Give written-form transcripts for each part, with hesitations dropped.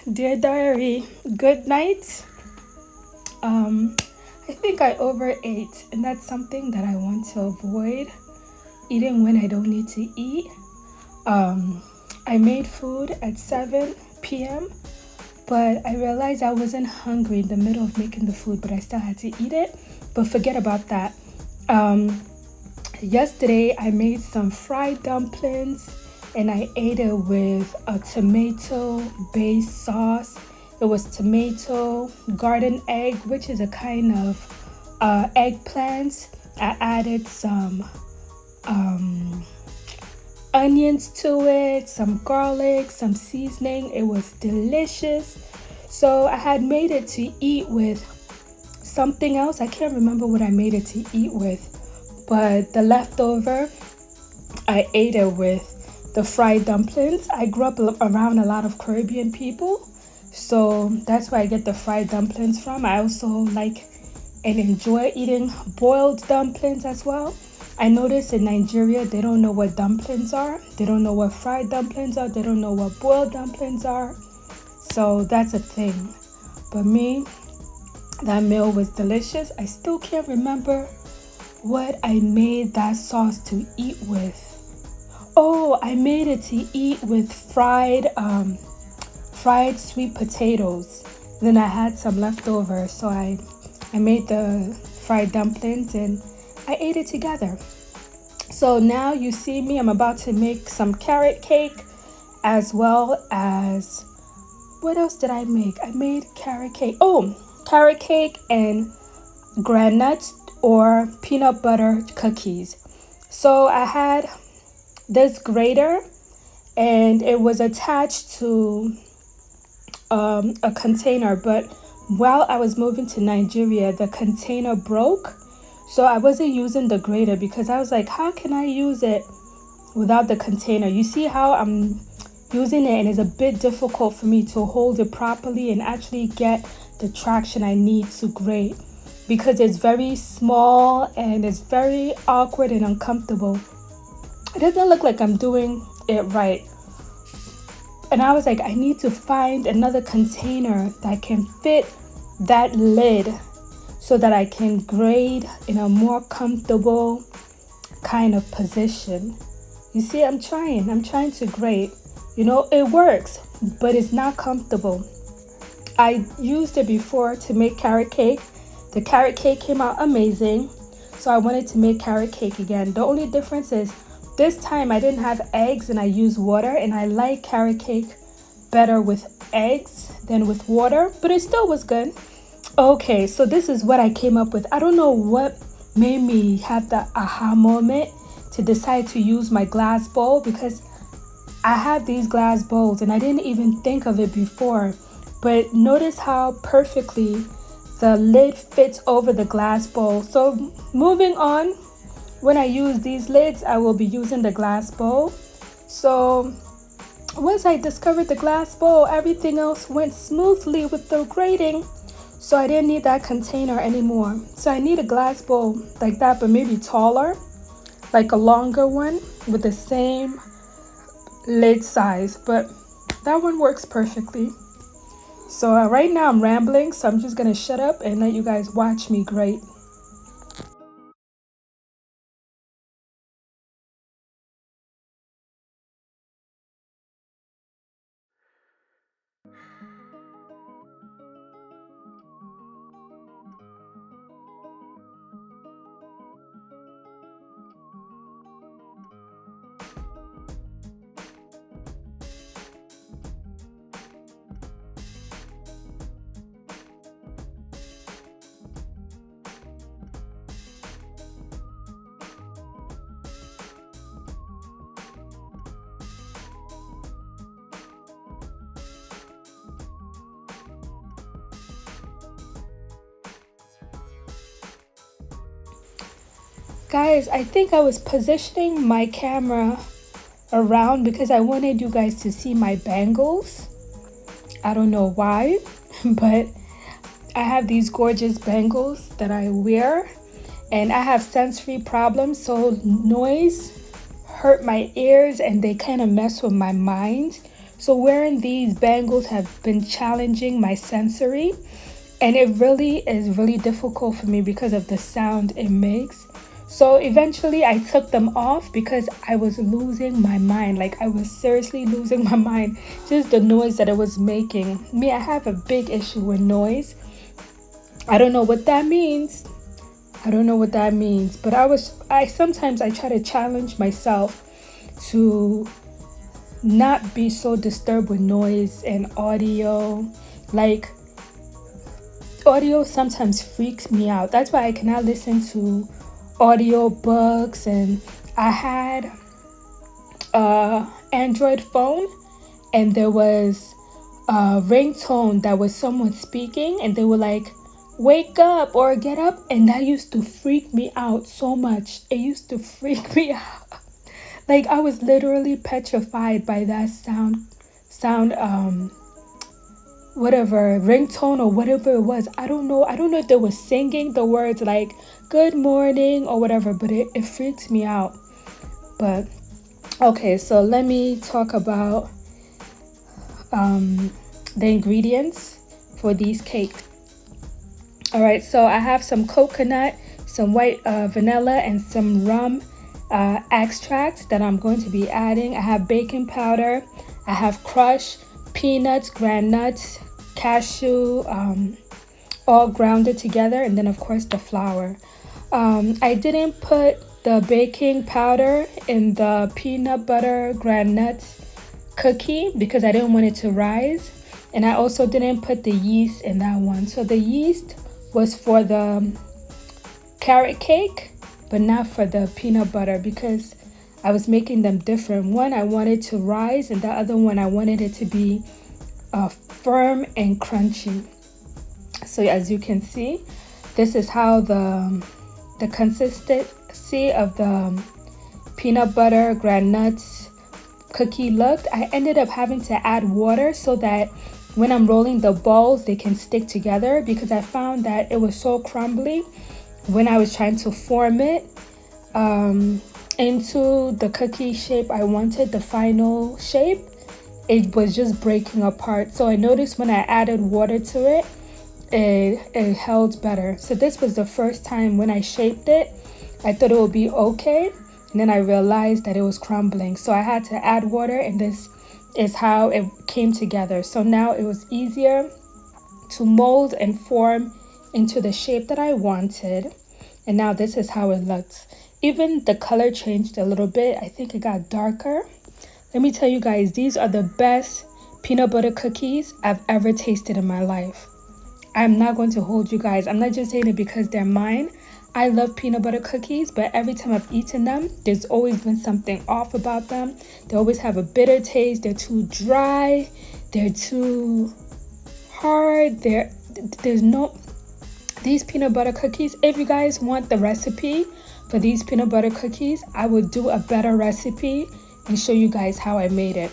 Dear diary, good night. I think I overate, and that's something that I want to avoid, eating when I don't need to eat. I made food at 7 p.m., but I realized I wasn't hungry in the middle of making the food, but I still had to eat it. But forget about that. Yesterday I made some fried dumplings and I ate it with a tomato-based sauce. It was tomato, garden egg, which is a kind of eggplant. I added some onions to it, some garlic, some seasoning. It was delicious. So I had made it to eat with something else. I can't remember what I made it to eat with, but the leftover, I ate it with the fried dumplings. I grew up around a lot of Caribbean people, so that's where I get the fried dumplings from. I also like and enjoy eating boiled dumplings as well. I noticed in Nigeria, they don't know what dumplings are. They don't know what fried dumplings are. They don't know what boiled dumplings are. So that's a thing. But me, that meal was delicious. I still can't remember what I made that sauce to eat with. Oh, I made it to eat with fried sweet potatoes. Then I had some leftover, so I made the fried dumplings and I ate it together. So now you see me, I'm about to make some carrot cake, as well as, what else did I make? I made carrot cake. Oh, carrot cake and granuts or peanut butter cookies. So I had this grater and it was attached to a container, but while I was moving to Nigeria, the container broke. So I wasn't using the grater because I was like, how can I use it without the container? You see how I'm using it and it's a bit difficult for me to hold it properly and actually get the traction I need to grate because it's very small and it's very awkward and uncomfortable. It doesn't look like I'm doing it right. And I was like, I need to find another container that can fit that lid so that I can grade in a more comfortable kind of position. You see, I'm trying to grade. You know, it works, but it's not comfortable. I used it before to make carrot cake. The carrot cake came out amazing, so I wanted to make carrot cake again. The only difference is this time I didn't have eggs and I used water, and I like carrot cake better with eggs than with water, but it still was good. Okay, so this is what I came up with. I don't know what made me have the aha moment to decide to use my glass bowl, because I have these glass bowls and I didn't even think of it before. But notice how perfectly the lid fits over the glass bowl. So moving on, when I use these lids, I will be using the glass bowl. So once I discovered the glass bowl, everything else went smoothly with the grating. So I didn't need that container anymore. So I need a glass bowl like that, but maybe taller, like a longer one with the same lid size. But that one works perfectly. So right now I'm rambling, so I'm just gonna shut up and let you guys watch me grate. Guys, I think I was positioning my camera around because I wanted you guys to see my bangles. I don't know why, but I have these gorgeous bangles that I wear, and I have sensory problems, so noise hurt my ears and they kind of mess with my mind. So wearing these bangles have been challenging my sensory, and it really is really difficult for me because of the sound it makes. So eventually I took them off because I was losing my mind. Like, I was seriously losing my mind. Just the noise that it was making. Me, I have a big issue with noise. I don't know what that means. But I sometimes I try to challenge myself to not be so disturbed with noise and audio. Like, audio sometimes freaks me out. That's why I cannot listen to audio books. And I had a Android phone, and there was a ringtone that was someone speaking, and they were like, wake up or get up, and that used to freak me out so much. It used to freak me out. Like, I was literally petrified by that sound whatever ringtone or whatever it was. I don't know if they were singing the words like good morning or whatever, but it freaked me out. But okay, so let me talk about the ingredients for these cakes. All right, so I have some coconut, some white vanilla, and some rum extract that I'm going to be adding. I have baking powder, I have crushed peanuts, ground nuts, cashew, all grounded together, and then of course the flour. I didn't put the baking powder in the peanut butter ground nuts cookie because I didn't want it to rise, and I also didn't put the yeast in that one. So the yeast was for the carrot cake, but not for the peanut butter, because I was making them different. One I wanted to rise, and the other one I wanted it to be firm and crunchy. So as you can see, this is how the consistency of the peanut butter ground nuts cookie looked. I ended up having to add water so that when I'm rolling the balls, they can stick together, because I found that it was so crumbly when I was trying to form it into the cookie shape I wanted, the final shape. It was just breaking apart. So I noticed when I added water to it, it held better. So this was the first time when I shaped it, I thought it would be okay, and then I realized that it was crumbling. So I had to add water, and this is how it came together. So now it was easier to mold and form into the shape that I wanted. And now this is how it looked. Even the color changed a little bit. I think it got darker. Let me tell you guys, these are the best peanut butter cookies I've ever tasted in my life. I'm not going to hold you guys. I'm not just saying it because they're mine. I love peanut butter cookies, but every time I've eaten them, there's always been something off about them. They always have a bitter taste. They're too dry. They're too hard. These peanut butter cookies, if you guys want the recipe for these peanut butter cookies, I would do a better recipe and show you guys how I made it.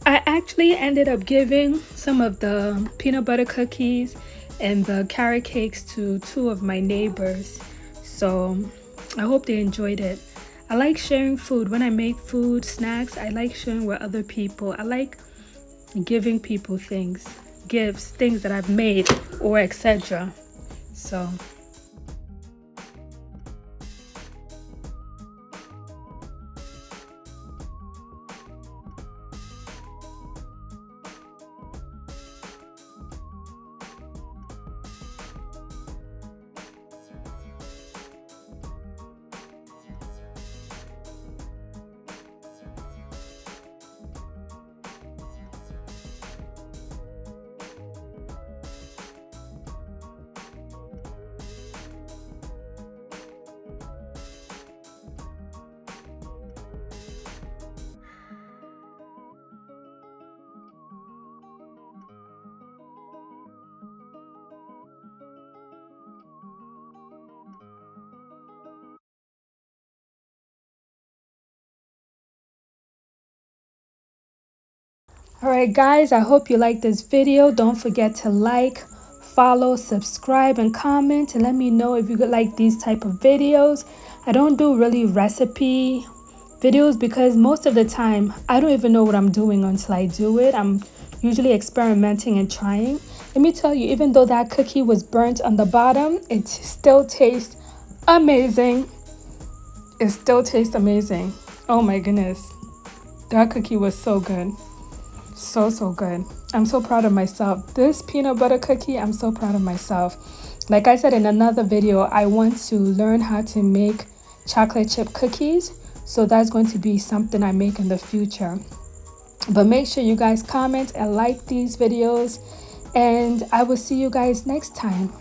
I actually ended up giving some of the peanut butter cookies and the carrot cakes to two of my neighbors. So I hope they enjoyed it. I like sharing food. When I make food, snacks, I like sharing with other people. I like giving people things, gifts, things that I've made, or etc. So alright guys, I hope you like this video. Don't forget to like, follow, subscribe, and comment, and let me know if you like these type of videos. I don't do really recipe videos because most of the time I don't even know what I'm doing until I do it. I'm usually experimenting and trying. Let me tell you, even though that cookie was burnt on the bottom, it still tastes amazing. It still tastes amazing. Oh my goodness, that cookie was so good. So good. I'm so proud of myself. This peanut butter cookie, I'm so proud of myself. Like I said in another video, I want to learn how to make chocolate chip cookies, so that's going to be something I make in the future. But make sure you guys comment and like these videos, and I will see you guys next time.